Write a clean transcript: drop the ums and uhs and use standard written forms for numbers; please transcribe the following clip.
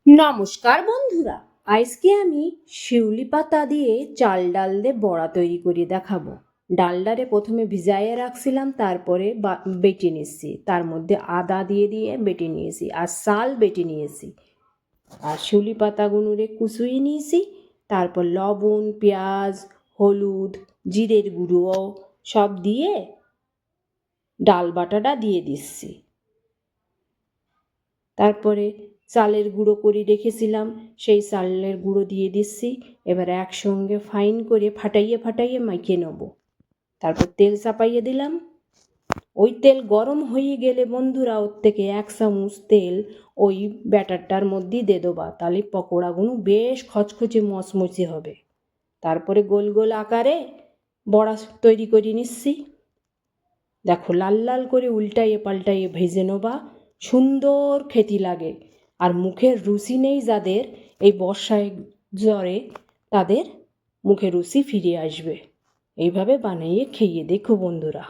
নমস্কার বন্ধুরা, আজকে আমি শিউলি পাতা দিয়ে চাল ডাল দিয়ে বড়া তৈরি করে দেখাবো। ডালডারে প্রথমে ভিজাইয়ে রাখছিলাম, তারপরে বেটে নিয়েছি, তার মধ্যে আদা দিয়ে দিয়ে বেটে নিয়েছি আর চাল বেটে নিয়েছি আর শিউলি পাতাগুলোরে কুচুয়ে নিয়েছি। তারপর লবণ, পেঁয়াজ, হলুদ, জিরের গুঁড়ো সব দিয়ে ডাল বাটাটা দিয়ে দিচ্ছি। তারপরে চালের গুঁড়ো করে রেখেছিলাম, সেই চালের গুঁড়ো দিয়ে দিচ্ছি। এবার একসঙ্গে ফাইন করে ফাটাইয়ে ফাটাইয়ে মাখিয়ে নেব। তারপর তেল চাপাইয়ে দিলাম। ওই তেল গরম হয়ে গেলে বন্ধুরা ওর থেকে 1 চামচ তেল ওই ব্যাটারটার মধ্যেই দিয়ে দেবা, তাহলে পকোড়াগুলো বেশ খচখচে মচমচে হবে। তারপরে গোল গোল আকারে বড়া তৈরি করে নিচ্ছি। দেখো, লাল লাল করে উল্টাইয়ে পাল্টাইয়ে ভেজে নেবা, সুন্দর খেতে লাগে। আর মুখের রুচি নেই যাদের এই বর্ষায় জ্বরে, তাদের মুখে রুচি ফিরে আসবে। এইভাবে বানিয়ে খেয়ে দেখো বন্ধুরা।